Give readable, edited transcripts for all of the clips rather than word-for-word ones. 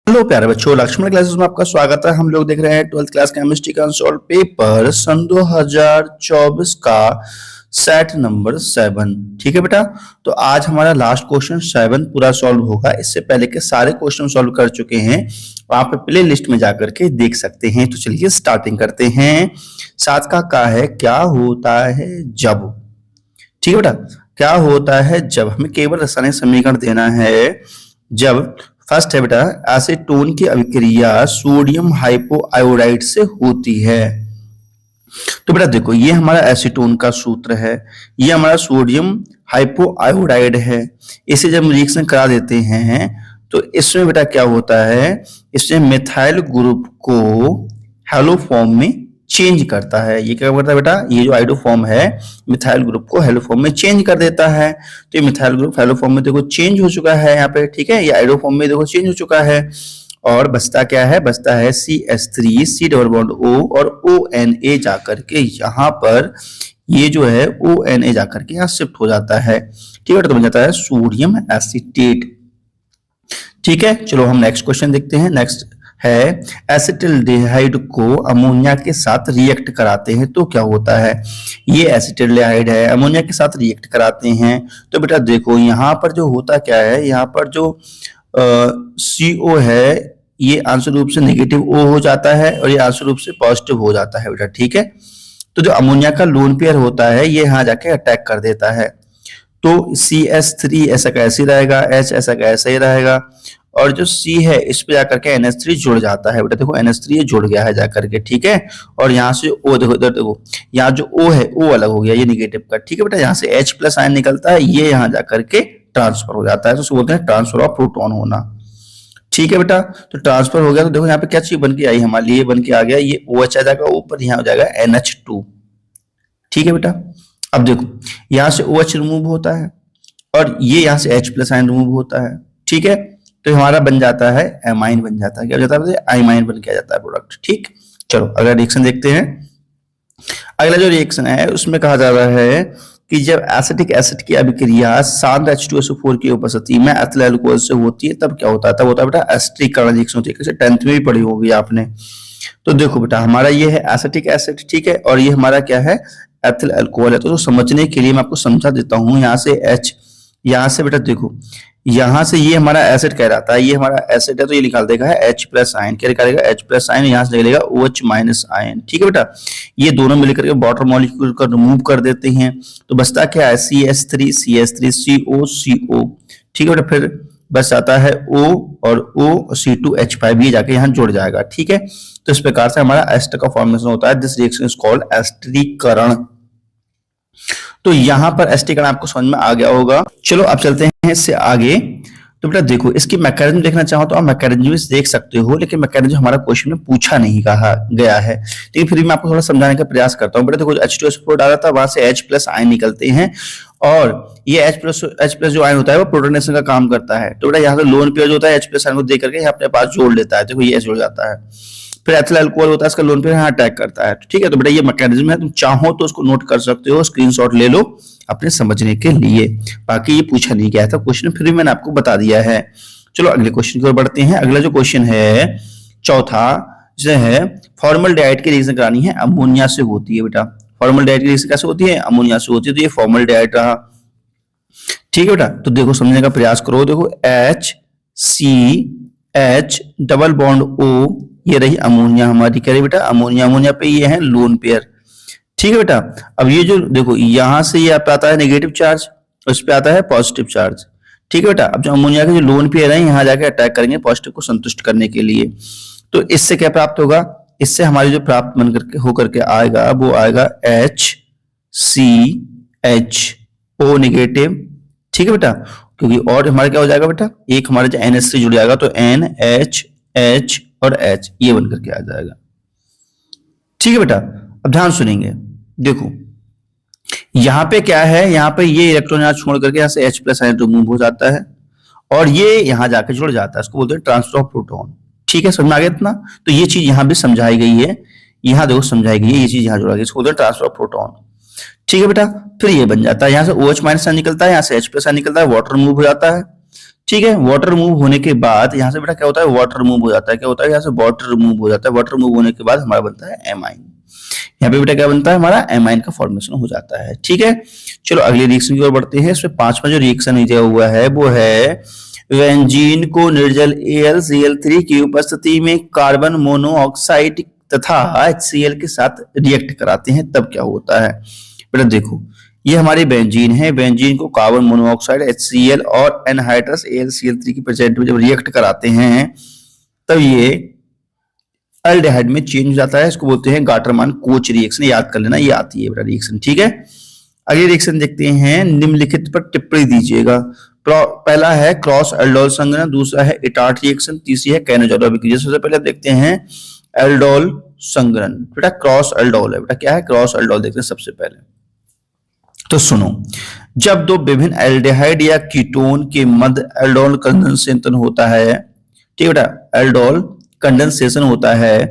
Hello प्यारे बच्चों, Lakshman classes में आपका स्वागत है। हम लोग देख रहे हैं 12th क्लास केमिस्ट्री का आंसर पेपर सन 2024 का सेट नंबर 7। ठीक है बेटा, तो आज हमारा लास्ट क्वेश्चन 7 पूरा सॉल्व होगा। इससे पहले के सारे क्वेश्चन सॉल्व कर चुके हैं, आप प्ले लिस्ट में जाकर के देख सकते हैं। तो चलिए स्टार्टिंग करते हैं। 7 का है क्या होता है जब। ठीक है बेटा, क्या होता है जब हमें केवल रासायनिक समीकरण देना है। जब फर्स्ट है बेटा, एसीटोन की अभिक्रिया सोडियम हाइपोआयोडाइड से होती है। तो बेटा देखो, ये हमारा एसीटोन का सूत्र है, ये हमारा सोडियम हाइपोआयोडाइड है। इसे जब रिएक्शन करा देते हैं तो इसमें बेटा क्या होता है, इसमें मिथाइल ग्रुप को हेलो फॉर्म में चेंज करता है। ये क्या करता है बेटा, ये जो आइडो फॉर्म है मिथाइल ग्रुप को हेलो फॉर्म में चेंज कर देता है। तो ये मिथाइल ग्रुप हेलो फॉर्म में देखो चेंज हो चुका है यहाँ पे। ठीक है, ये आइडो फॉर्म में देखो चेंज हो चुका है। और बचता क्या है, बचता है CH3 C double bond O और ONA जाकर के यहाँ पर ये जो है ONA जाकर के यहाँ शिफ्ट हो जाता है। ठीक है, तो बन जाता है सोडियम एसीटेट। ठीक है, चलो हम नेक्स्ट क्वेश्चन देखते हैं। नेक्स्ट है एसिटिल्डिहाइड को अमोनिया के साथ रिएक्ट कराते हैं तो क्या होता है। ये एसिटिल्डिहाइड है, अमोनिया के साथ रिएक्ट कराते हैं तो बेटा देखो यहाँ पर जो होता क्या है, यहाँ पर जो CO है ये आंशिक रूप से नेगेटिव O हो जाता है और ये आंशिक रूप से पॉजिटिव हो जाता है बेटा। ठीक है, तो जो अमोनिया का लोन पेयर होता है ये यहाँ जाके अटैक कर देता है। तो CH3 ऐसा कैसे रहेगा, H ऐसा कैसे ही रहेगा, और जो C है इस पे जाकर के NH3 जुड़ जाता है बेटा। देखो NH3 ये जुड़ गया है जाकर के। ठीक है, और यहाँ से O देखो, इधर देखो, यहाँ जो O है O अलग हो गया, ये निगेटिव का। ठीक है बेटा, यहाँ से H प्लस आयन निकलता है, ये यहाँ जाकर के ट्रांसफर हो जाता है, तो उसको बोलते हैं ट्रांसफर ऑफ प्रोटॉन होना। ठीक है बेटा, तो ट्रांसफर हो गया तो देखो यहाँ पे क्या चीज बन के आई हमारे लिए, बन के आ गया ये OH आ जाएगा ऊपर, यहाँ हो जाएगा NH2। ठीक है बेटा, अब देखो यहाँ से OH रिमूव होता है और ये यहाँ से H प्लस आयन रिमूव होता है। ठीक है, तो हमारा बन जाता है एमाइन बन जाता है। क्या हो जाता है, आइमाइन बन के आ जाता है प्रोडक्ट। ठीक, चलो अगला रिएक्शन देखते हैं। अगला जो रिएक्शन है उसमें कहा जा रहा है कि जब एसिटिक एसिड की अभिक्रिया सांद्र H2SO4 की उपस्थिति में एथिल अल्कोहल से होती है तब क्या होता है, तब होता है बेटा एस्टरीकरण रिएक्शन होती है। 10th में भी पढ़ी होगी आपने। तो देखो बेटा, हमारा ये है एसिटिक एसिड, ठीक है, और ये हमारा क्या है, एथिल अल्कोहल है। तो समझने के लिए मैं आपको समझा देता हूँ। यहाँ से H, यहाँ से बेटा देखो, यहाँ से ये हमारा एसिड कह रहा था, ये हमारा एसिड है तो ये निकाल देगा है H प्लस आयन। क्या निकालेगा, H प्लस आयन, यहाँ से निकलेगा OH माइनस आयन। ठीक है बेटा, ये दोनों मिलकर के वाटर मॉलिक्यूल को रिमूव कर देते हैं तो बचता क्या है, CH3 CH3 CO CO। ठीक है बेटा, फिर बस आता है O और O C2H5, ये जाके यहाँ जुड़ जाएगा। ठीक है, तो इस प्रकार से हमारा एस्टर का फॉर्मेशन होता है। दिस रिएक्शन इज कॉल्ड एस्टरीकरण। तो यहाँ पर एस्टरीकरण आपको समझ में आ गया होगा। चलो अब चलते हैं इससे आगे। तो बेटा देखो, इसकी मैकेनिज्म देखना चाहो तो आप मैकेनिज्म देख सकते हो, लेकिन मैकेनिज्म हमारा क्वेश्चन में पूछा नहीं कहा गया है, लेकिन फिर भी मैं आपको थोड़ा समझाने का प्रयास करता हूँ। बेटा देखो, H2SO4 डाला था, वहां से H प्लस आयन निकलते हैं और ये H प्लस जो आयन होता है वो प्रोटोनेशन का काम करता है। तो बेटा यहाँ से लोन पेयर जो होता है H प्लस आयन को देख करके अपने पास जोड़ लेता है। देखो ये जुड़ जाता है, फिर एथिल अल्कोहल होता है, इसका लोन पेयर यहाँ अटैक करता है। ठीक है, तो बेटा ये मैकेनिज्म है, तुम चाहो तो उसको नोट कर सकते हो, स्क्रीनशॉट ले लो अपने समझने के लिए। बाकी ये पूछा नहीं गया था क्वेश्चन, फिर भी मैंने आपको बता दिया है। चलो अगले क्वेश्चन की ओर बढ़ते हैं। अगला जो क्वेश्चन है चौथा, जो है फॉर्मल्डिहाइड की रिएक्शन करानी है, अमोनिया से होती है बेटा। फॉर्मल्डिहाइड की रिएक्शन कैसे होती है, अमोनिया से होती है, तो ये फॉर्मल्डिहाइड रहा। ठीक है बेटा, तो देखो समझने का प्रयास करो। देखो HCH डबल बॉन्ड O, ये रही अमोनिया हमारी, कह रही बेटा अमोनिया, अमोनिया पे ये है लोन पेयर। ठीक है बेटा, अब ये जो देखो यहाँ से ये आता है नेगेटिव चार्ज, उस पे आता है पॉजिटिव चार्ज। ठीक है बेटा, अब जो अमोनिया के जो लोन पेयर है यहाँ जाके अटैक करेंगे पॉजिटिव को संतुष्ट करने के लिए। तो इससे क्या प्राप्त होगा, इससे हमारी जो प्राप्त बन करके होकर के आएगा वो आएगा HCHO नेगेटिव। ठीक है बेटा, क्योंकि और हमारे क्या हो जाएगा बेटा, एक हमारे जो NH3 जुड़ जाएगा तो NHH और H ये बन करके आ जाएगा। ठीक है बेटा, अब ध्यान सुनेंगे। देखो यहाँ पे क्या है, यहाँ पे ये इलेक्ट्रॉन यहाँ छोड़ करके यहाँ से H प्लस आयन रिमूव हो जाता है और ये यहाँ जाके जुड़ जाता है, इसको बोलते हैं ट्रांसफर ऑफ प्रोटॉन। ठीक है, समझ में आ गया इतना। तो ये चीज यहाँ भी समझाई गई है, यहाँ देखो समझाई गई है, ये चीज यहाँ जुड़ा गई, इसको बोलते हैं ट्रांसफर ऑफ प्रोटॉन। ठीक है बेटा, फिर ये बन जाता है, यहाँ से OH माइनस निकलता है, यहाँ से H प्लस निकलता है, वाटर रिमूव हो जाता है। ठीक है। वाटर रिमूव होने के बाद यहाँ से बेटा क्या होता है, वाटर रिमूव हो जाता है। क्या होता है, यहाँ से वाटर रिमूव हो जाता है। वाटर रिमूव होने के बाद हमारा बनता है एमाइन। यहाँ पे बेटा क्या बनता है, हमारा एमाइन का फॉर्मेशन हो जाता है। ठीक है, चलो अगले रिएक्शन की ओर बढ़ते हैं। इसमें पांचवा जो रिएक्शन दिया हुआ है वो है बेंजीन को निर्जल AlCl3 की उपस्थिति में कार्बन मोनोऑक्साइड तथा HCl के साथ रिएक्ट कराते हैं, तब क्या होता है। बेटा देखो, ये हमारी बेंजीन है। बेंजीन को कार्बन मोनोऑक्साइड HCl और एनहाइड्रस AlCl3 की प्रेजेंट में जब रिएक्ट कराते हैं तब ये एल्डिहाइड में चेंज हो जाता है। इसको बोलते हैं गाटरमान कोच रिएक्शन, याद कर लेना, ये आती है बेटा रिएक्शन। ठीक है, अगले रिएक्शन देखते हैं। निम्नलिखित पर टिप्पणी दीजिएगा। पहला है क्रॉस एल्डोल संघनन, दूसरा है इटार्ट रिएक्शन, तीसरी है कैनोजारो अभिक्रिया। सबसे पहले देखते हैं एल्डोल संघनन। बेटा क्रॉस एल्डोल है, बेटा क्या है, क्रॉस एल्डोल देखते हैं सबसे पहले। तो सुनो, जब दो विभिन्न एल्डिहाइड या कीटोन के मध्य एल्डोल कंडेंसेशन होता है, ठीक है बेटा, एल्डोल कंडेंसेशन होता है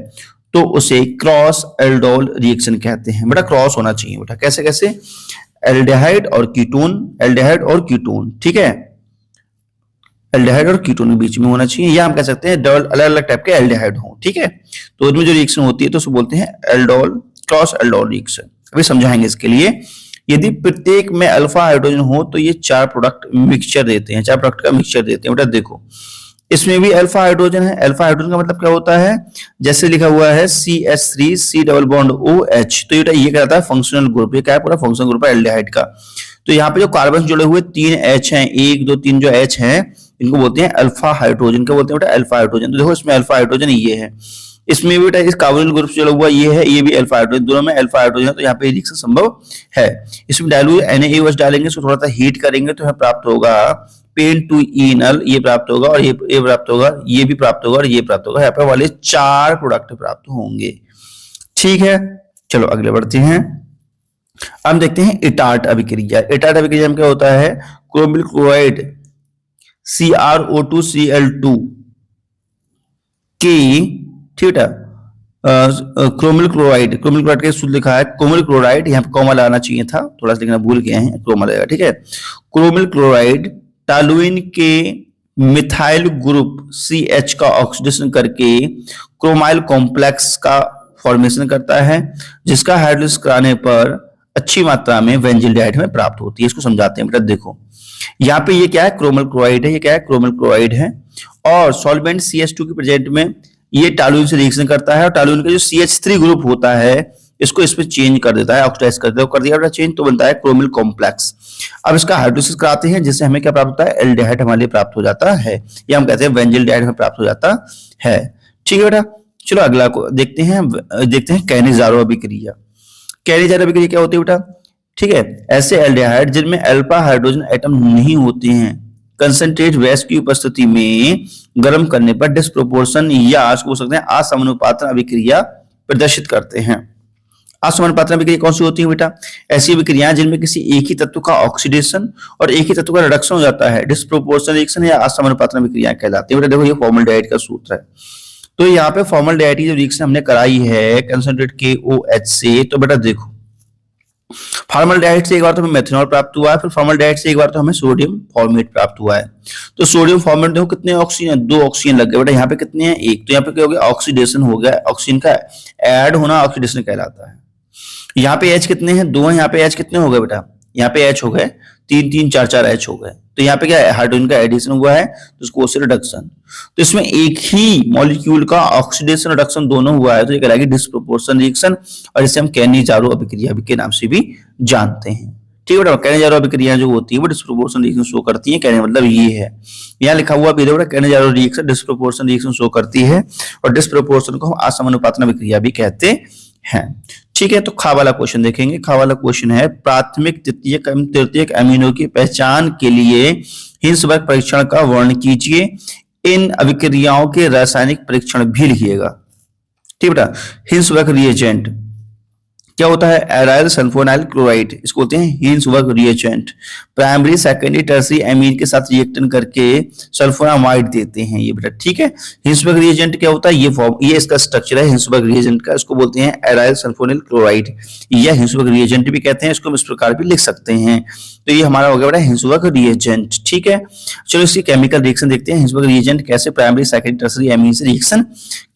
तो उसे क्रॉस एल्डोल रिएक्शन कहते हैं। बेटा क्रॉस होना चाहिए बेटा, कैसे कैसे, एल्डिहाइड और कीटोन, एल्डिहाइड और कीटोन, ठीक है, एल्डिहाइड और कीटोन के बीच में होना चाहिए, या हम कह सकते हैं डबल अलग अलग टाइप के एल्डिहाइड हो। ठीक है, तो उसमें जो रिएक्शन होती है तो उसको बोलते हैं एल्डोल, क्रॉस एल्डोल रिएक्शन। अभी समझाएंगे इसके लिए। यदि प्रत्येक में अल्फा हाइड्रोजन हो तो ये चार प्रोडक्ट मिक्सचर देते हैं, चार प्रोडक्ट का मिक्सचर देते हैं। बेटा देखो, इसमें भी अल्फा हाइड्रोजन है। अल्फा हाइड्रोजन का मतलब क्या होता है, जैसे लिखा हुआ है CH3 C double bond OH, तो ये कहता है फंक्शनल ग्रुप। ये क्या है, पूरा फंक्शनल ग्रुप है एल्डिहाइड का। तो यहाँ पे जो कार्बन जुड़े हुए 3 H हैं, 1 2 3 जो H हैं, इनको बोलते हैं अल्फा हाइड्रोजन। क्या बोलते हैं बेटा, अल्फा हाइड्रोजन। तो देखो इसमें अल्फा हाइड्रोजन ये है, इसमें भी बेटा इस कार्बोनिल ग्रुप से जुड़ा हुआ ये है, ये भी अल्फा हाइड्रोजन, दोनों में अल्फा हाइड्रोजन है, तो यहाँ पे रिएक्शन संभव है। इसमें डाइल्यूट NaOH डालेंगे, इसको थोड़ा सा हीट करेंगे तो हमें प्राप्त होगा पेन टू इनल, ये प्राप्त होगा, और ये प्राप्त होगा, ये भी प्राप्त होगा, और ये प्राप्त होगा। यहाँ पे वाले चार प्रोडक्ट प्राप्त होंगे। ठीक है, चलो अगले बढ़ते हैं। अब देखते हैं इटार्ट अभिक्रिया। इटार्ट अभिक्रिया में क्या होता है, क्रोमिल क्लोराइड CrO2Cl2 की, ठीक है, क्रोमिल क्लोराइड के सूत्र लिखा है क्रोमिल क्लोराइड, यहाँ पे कॉमा लगाना चाहिए था, थोड़ा सा लिखना भूल गए हैं, क्रोमा लगेगा। ठीक है, क्रोमिल क्लोराइड टॉलुइन के मिथाइल ग्रुप CH का ऑक्सीडेशन करके क्रोमाइल कॉम्प्लेक्स का फॉर्मेशन करता है, जिसका हाइड्रोलिसिस कराने पर अच्छी मात्रा में बेंजील्डिहाइड में प्राप्त होती है। इसको समझाते हैं बेटा। देखो यहाँ पे ये क्या है, क्रोमिल क्लोराइड है, ये क्या है, क्रोमिल क्लोराइड है, और सॉल्वेंट CH2 के प्रेजेंट में ये टॉलुइन से रिएक्शन करता है, और टॉलुइन का जो CH3 ग्रुप होता है इसको इस पे चेंज कर देता है, ऑक्सीडाइज कर देता है, कर दिया बेटा चेंज, तो बनता है क्रोमिल कॉम्प्लेक्स। अब इसका हाइड्रोलिसिस कराते हैं, जिससे हमें क्या प्राप्त होता है, एल्डिहाइड हमारे लिए प्राप्त हो जाता है, या हम कहते हैं बेंजील्डिहाइड हमें प्राप्त हो जाता है। ठीक है बेटा, चलो अगला को देखते हैं कैनिजारो अभिक्रिया। कैनिजारो अभिक्रिया क्या होती है बेटा, ठीक है, ऐसे एल्डिहाइड जिनमें अल्फा हाइड्रोजन एटम नहीं होते हैं, कंसंट्रेट गैस की उपस्थिति में गर्म करने पर डिस्प्रोपोर्शन या इसको बोल सकते हैं असमानुपातन अभिक्रिया प्रदर्शित करते हैं। असमानुपातन अभिक्रिया कौन सी होती है बेटा, ऐसी अभिक्रियाएं जिनमें किसी एक ही तत्व का ऑक्सीडेशन और एक ही तत्व का रिडक्शन हो जाता है, डिस्प्रोपोर्शनल रिएक्शन या असमानुपातन अभिक्रियाएं कहलाती है। बेटा देखो, ये फॉर्मल्डिहाइड का सूत्र है। तो यहाँ पे फॉर्मल्डिहाइड की जो रिएक्शन हमने कराई है कंसंट्रेट KOH से, तो बेटा देखो, फॉर्मल्डिहाइड से एक बार तो हमें मेथनॉल प्राप्त हुआ है, फिर फॉर्मल्डिहाइड से एक बार तो हमें सोडियम फॉर्मेट प्राप्त हुआ है। तो सोडियम फॉर्मेट देखो कितने ऑक्सीजन, 2 ऑक्सीजन लग गए बेटा, यहाँ पे कितने हैं, 1, तो यहाँ पे क्या हो गया, ऑक्सीडेशन हो गया, ऑक्सीजन का ऐड होना ऑक्सीडेशन कहलाता है। यहाँ पे H कितने हैं, 2 हैं, यहाँ पे H कितने हो गए बेटा, यहाँ पे H हो गए 3 3 4 4 H हो गए, तो यहाँ पे क्या है, हाइड्रोजन का एडिशन हुआ है, तो उसको उससे रिडक्शन, तो इसमें एक ही मॉलिक्यूल का ऑक्सीडेशन रिडक्शन दोनों हुआ है, तो ये कहलाएगी डिस्प्रोपोर्शनल रिएक्शन, और इसे हम कैनिजारो अभिक्रिया के नाम से भी जानते हैं। ठीक है बेटा, कैनिजारो अभिक्रिया जो होती है वो डिस्प्रोपोर्शनल रिएक्शन शो करती है। कहने मतलब ये है, यहाँ लिखा हुआ भी बेटा कैनिजारो रिएक्शन डिस्प्रोपोर्शनल रिएक्शन शो करती है, और डिस्प्रोपोर्शनल को हम असमानुपातन अभिक्रिया भी कहते हैं। ठीक है, तो खा वाला क्वेश्चन देखेंगे। खा वाला क्वेश्चन है, प्राथमिक तृतीयक एवं तृतीयक अमीनो की पहचान के लिए हिंसबर्ग परीक्षण का वर्णन कीजिए। इन अभिक्रियाओं के रासायनिक परीक्षण भी लिखिएगा। ठीक बेटा, हिंसबर्ग रिएजेंट क्या होता है, एराइल सल्फोनाइल क्लोराइड, इसको बोलते हैं Hinsberg reagent. Primary secondary tertiary amine के साथ रिएक्शन करके सल्फोनामाइड देते हैं ये बेटा, ठीक है। हिंसबर्ग रिएजेंट क्या होता है, ये इसका स्ट्रक्चर है हिंसबर्ग रिएजेंट का, इसको बोलते हैं एराइल सल्फोनाइल क्लोराइड या हिंसबर्ग रिएजेंट भी कहते हैं, इसको हम इस प्रकार भी लिख सकते हैं। तो ये हमारा हो गया बेटा हिंसबर्ग रिएजेंट, ठीक है। चलो इसकी केमिकल रिएक्शन देखते हैं, हिंसबर्ग रिएजेंट कैसे प्राइमरी सेकेंडरी टर्सरी एमीन से रिएक्शन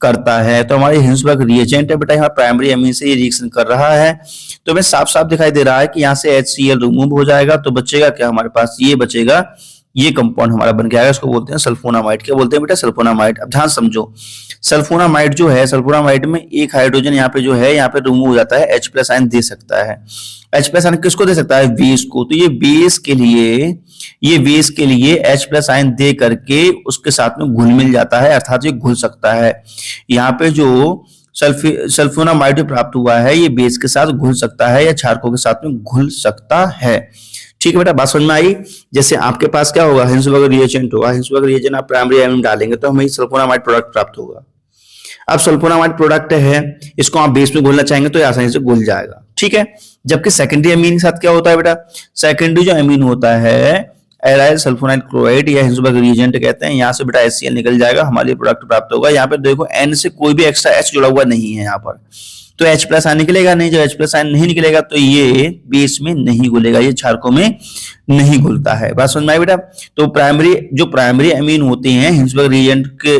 करता है। तो हमारे हिंसबर्ग रिएजेंट है बेटा, यहाँ प्राइमरी एमीन से ये रिएक्शन कर रहा है, तो हमें साफ साफ दिखाई दे रहा है कि यहाँ से HCl रिमूव हो जाएगा, तो बचेगा क्या हमारे पास, ये बचेगा, ये कंपाउंड हमारा बन के आएगा, इसको बोलते हैं सल्फोनामाइड। क्या बोलते हैं बेटा, सल्फोनामाइड। अब ध्यान समझो, सल्फोनामाइड जो है, सल्फोनामाइड में एक हाइड्रोजन यहाँ पे जो है, यहाँ पे रिमूव हो जाता है, H+ आयन दे सकता है। H+ आयन किसको दे सकता है, बेस को। तो ये बेस के लिए H+ आयन दे करके उसके साथ में घुल मिल जाता है, अर्थात ये घुल सकता है। यहाँ पे जो सल्फोनामाइड प्राप्त हुआ है, ये बेस के साथ घुल सकता है या क्षारकों के साथ में घुल सकता है, ठीक है बेटा। बात समझ में आई। जैसे आपके पास क्या होगा, हिंसबर्ग रिएजेंट होगा, हिंसबर्ग रिएजेंट आप प्राइमरी एमीन डालेंगे तो हमें सल्फोनामाइड प्रोडक्ट प्राप्त होगा। अब सल्फोनामाइड प्रोडक्ट है, इसको आप बेस में घुलना चाहेंगे तो ये आसानी से घुल जाएगा, ठीक है। जबकि सेकेंडरी एमीन के साथ क्या होता है बेटा, सेकेंडरी जो एमीन होता है एराइल सल्फोनाइल क्लोराइड या हिंसबर्ग रिएजेंट कहते हैं, यहाँ से बेटा HCl निकल जाएगा, हमारे प्रोडक्ट प्राप्त होगा। यहाँ पे देखो N से कोई भी एक्स्ट्रा H जुड़ा हुआ नहीं है यहाँ पर, तो H+ आयन निकलेगा नहीं। जब H+ आयन नहीं निकलेगा तो ये बेस में नहीं घुलेगा, ये क्षारकों में नहीं घुलता है। बात समझ में आई बेटा। तो प्राइमरी एमीन होते हैं हिंसबर्ग रिएजेंट के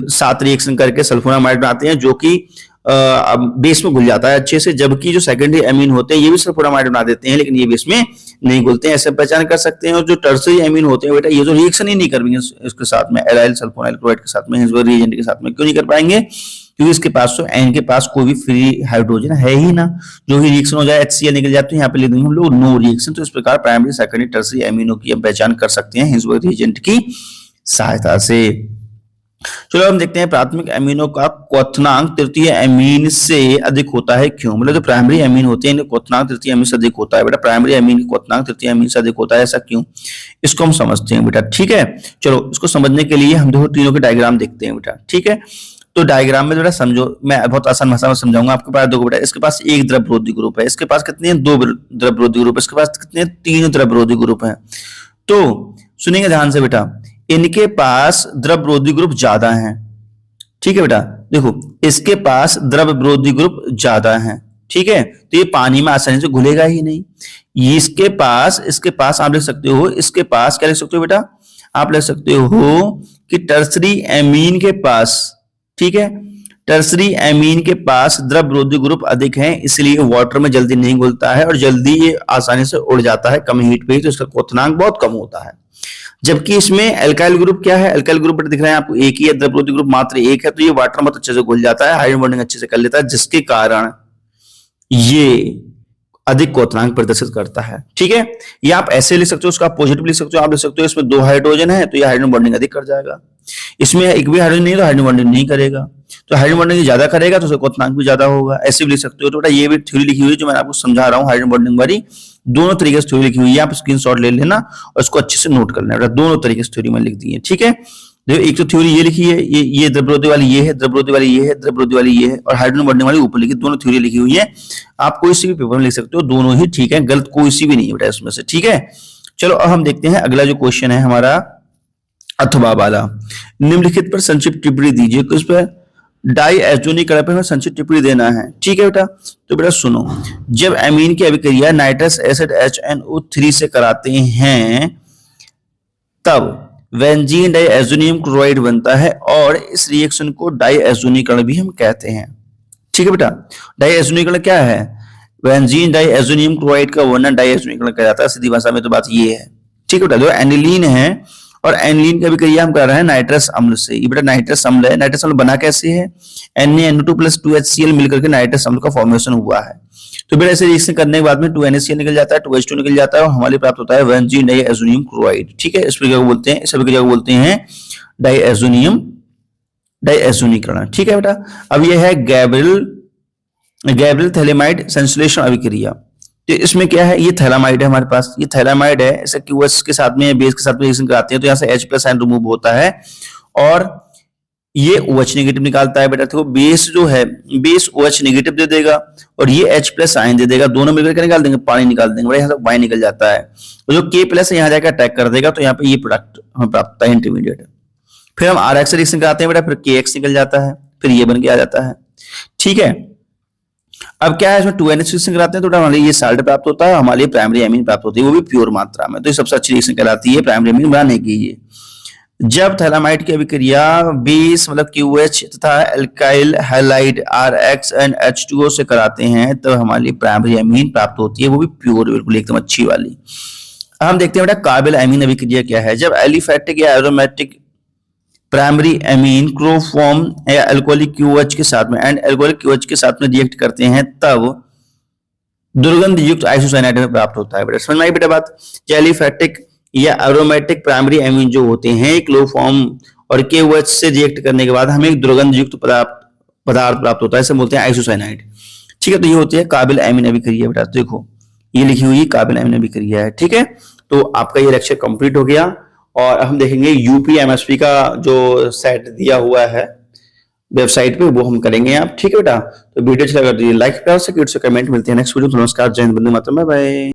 साथ रिएक्शन करके सल्फोनामाइड बनाते हैं, जो कि बेस में घुल जाता है अच्छे से। जबकि जो सेकेंडरी एमीन होते हैं ये भी सल्फोनामाइड बना देते हैं, लेकिन ये बेस में नहीं घुलते हैं, ऐसे पहचान कर सकते हैं। और जो टर्सरी एमीन होते हैं बेटा, ये जो रिएक्शन ही नहीं करेंगे इसके साथ में, एराइल सल्फोनाइल क्लोराइड के साथ में, हिंसबर्ग रिएजेंट के साथ में, क्यों नहीं कर पाएंगे, क्योंकि इसके पास तो N के पास कोई भी फ्री हाइड्रोजन है ही ना। जो ही रिएक्शन हो जाए HCl निकल जाते हैं, यहाँ पे लिख देंगे हम लोग नो रिएक्शन। तो इस प्रकार प्राइमरी सेकेंडरी टर्सरी एमीनों की हम पहचान कर सकते हैं हिंसबर्ग रिएजेंट की सहायता से। चलो हम देखते हैं प्राथमिक एमीनों का क्वथनांक तृतीय एमीन से अधिक होता है क्यों। मतलब जो प्राइमरी एमीन होते हैं इनका क्वथनांक तृतीय एमीन से अधिक होता है बेटा, प्राइमरी एमीन का क्वथनांक तृतीय एमीन से अधिक होता है, ऐसा क्यों, इसको हम समझते हैं बेटा, ठीक है। चलो इसको समझने के लिए हम देखो तीनों के डायग्राम देखते हैं बेटा, ठीक है। तो डायग्राम में बेटा समझो, मैं बहुत आसान भाषा में समझाऊंगा। आपके पास देखो बेटा, इसके पास एक द्रवरोधी ग्रुप है, इसके पास कितने हैं, 2 द्रवरोधी ग्रुप, इसके पास कितने, 3 द्रवरोधी ग्रुप हैं। तो सुनिएगा ध्यान से बेटा, इनके पास द्रवरोधी ग्रुप ज्यादा हैं, ठीक है बेटा। देखो इसके पास द्रवरोधी ग्रुप ज्यादा हैं, ठीक है, तो ये पानी में आसानी से घुलेगा ही नहीं। इसके पास आप लिख सकते हो, इसके पास क्या लिख सकते हो बेटा, आप लिख सकते हो कि टर्सरी एमीन के पास, ठीक है, टर्सरी एमीन के पास द्रवरोधी ग्रुप अधिक हैं, इसलिए वाटर में जल्दी नहीं घुलता है और जल्दी ये आसानी से उड़ जाता है कम हीट पे, तो इसका क्वथनांक बहुत कम होता है। जबकि इसमें एल्काइल ग्रुप क्या है, एल्काइल ग्रुप दिख रहा है आपको, एक ही है, द्रवरोधी ग्रुप मात्र एक है, तो ये वाटर में बहुत अच्छे से घुल जाता है, हाइड्रोजन बॉन्डिंग अच्छे से कर लेता है, जिसके कारण ये अधिक क्वथनांक प्रदर्शित करता है, ठीक है। ये आप ऐसे लिख सकते हो, उसका अपोजिट भी लिख सकते हो, आप लिख सकते हो इसमें 2 हाइड्रोजन है तो ये हाइड्रोजन बॉन्डिंग अधिक कर जाएगा, इसमें एक भी हाइड्रोजन नहीं है तो हाइड्रोजन बॉन्डिंग नहीं करेगा, तो हाइड्रोजन बॉन्डिंग ज्यादा करेगा तो उसका क्वथनांक भी ज्यादा होगा, ऐसे भी लिख सकते हो। तो बेटा ये भी थ्योरी लिखी हुई है जो मैं आपको समझा रहा हूँ, हाइड्रोजन बॉन्डिंग वाली दोनों तरीके से थ्योरी लिखी हुई है, आप स्क्रीनशॉट ले लेना और उसको अच्छे से नोट कर लेना बेटा, दोनों तरीके से थ्योरी में लिख दी है, ठीक है। देखो एक तो थ्योरी ये लिखी है, ये द्रवरोधी वाली ये है, द्रवरोधी वाली ये है, द्रवरोधी वाली ये है, और हाइड्रोजन बॉन्डिंग वाली ऊपर लिखी, दोनों थ्योरी लिखी हुई है। आप कोई सी भी पेपर में लिख सकते हो, दोनों ही ठीक है, गलत कोई सी भी नहीं है बेटा इसमें से, ठीक है। चलो अब हम देखते हैं अगला जो क्वेश्चन है हमारा अथवा वाला, निम्नलिखित पर संक्षिप्त टिप्पणी दीजिए। किस पर, डाई एजोनिक कण पर हमें संक्षिप्त टिप्पणी देना है, ठीक है बेटा। तो बेटा सुनो, जब एमीन की अभिक्रिया नाइट्रस एसिड HNO3 से कराते हैं तब बेंजीन डाइएज़ोनियम क्लोराइड बनता है और इस रिएक्शन को डाइएज़ोनीकरण भी हम कहते हैं, ठीक है बेटा। डाइएज़ोनीकरण क्या है, बेंजीन डाइएज़ोनियम क्लोराइड का वर्णन डाइएज़ोनीकरण कहा जाता है, सीधी भाषा में तो बात ये है, ठीक है बेटा। जो एनिलीन है और एनिलीन का भी अभिक्रिया हम कर रहे हैं नाइट्रस अम्ल से, ये बेटा नाइट्रस अम्ल है। नाइट्रस अम्ल बना कैसे है, Na2+2HCl मिलकर के नाइट्रस अम्ल का फॉर्मेशन हुआ है। तो बेटा ऐसे रिएक्शन करने के बाद में 2NaCl निकल जाता है, 2H2 निकल जाता है और हमारे प्राप्त होता है बेंजीन डाइएज़ोनियम क्लोराइड, ठीक है। इस प्रक्रिया को बोलते हैं, इस अभिक्रिया को बोलते हैं डाइएज़ोनीकरण, ठीक है बेटा। अब यह है गैब्रियल थैलेमाइड संश्लेषण अभिक्रिया। तो इसमें क्या है, ये थैलामाइड है हमारे पास, ये थैलामाइड है, इसे QH के साथ में बेस के साथ में रिएक्शन कराते हैं तो यहाँ से H+ आयन रिमूव होता है और ये OH नेगेटिव निकालता है बेटा। देखो बेस जो है, बेस OH नेगेटिव दे देगा और ये H प्लस आयन दे देगा, दोनों मिलकर निकाल देंगे, पानी निकाल देंगे बेटा, यहाँ से Y निकल जाता है। तो जो K प्लस है यहाँ जाकर अटैक कर देगा, तो यहाँ पे ये प्रोडक्ट हमें प्राप्त होता है इंटरमीडिएट। फिर हम RX से रिएक्शन कराते हैं बेटा, फिर KX निकल जाता है, फिर ये बन के आ जाता है। ठीक है, अब क्या है, इसमें 2NH रिएक्शन कराते हैं तो हमारे लिए ये साल्ट प्राप्त होता है, हमारे लिए प्राइमरी अमीन प्राप्त होती है, वो भी प्योर मात्रा में। तो ये सबसे अच्छी रिएक्शन कहलाती है प्राइमरी अमीन बनाने की। ये जब थैलामाइड की अभिक्रिया बेस मतलब QH तथा alkyl halide RX and H2O से कराते हैं, तब हमारे लिए प्राइमरी अमीन प्राप्त होती है, वो भी प्योर, बिल्कुल एकदम अच्छी वाली। हम देखते हैं बेटा कार्बेल अमीन अभिक्रिया क्या है। जब एलिफैटिक या एरोमेटिक प्राइमरी अमीन क्लोरोफॉर्म या अल्कोहलिक QH के साथ में एंड अल्कोहलिक QH के साथ में रिएक्ट करते हैं, तब दुर्गंध युक्त आइसोसाइनाइड प्राप्त होता है बेटा। समझ में आई बेटा बात। एलिफैटिक या एरोमेटिक प्राइमरी अमीन जो होते हैं क्लोरोफॉर्म और KOH से रिएक्ट करने के बाद हमें एक दुर्गंध युक्त पदार्थ प्राप्त होता है, इसे बोलते हैं आइसोसाइनाइड। ठीक है, तो ये होती है कार्बेल अमीन अभिक्रिया बेटा। तो देखो ये लिखी हुई कार्बेल अमीन अभिक्रिया है। ठीक है, तो आपका ये लेक्चर कंप्लीट हो गया और हम देखेंगे UPMSP का जो सेट दिया हुआ है वेबसाइट पे, वो हम करेंगे आप। ठीक है बेटा, तो वीडियो अच्छा लगा तो लाइक कर सकते, कमेंट। मिलते हैं नेक्स्ट वीडियो। नमस्कार, जय हिंद, वंदे मातरम, बाय बाय।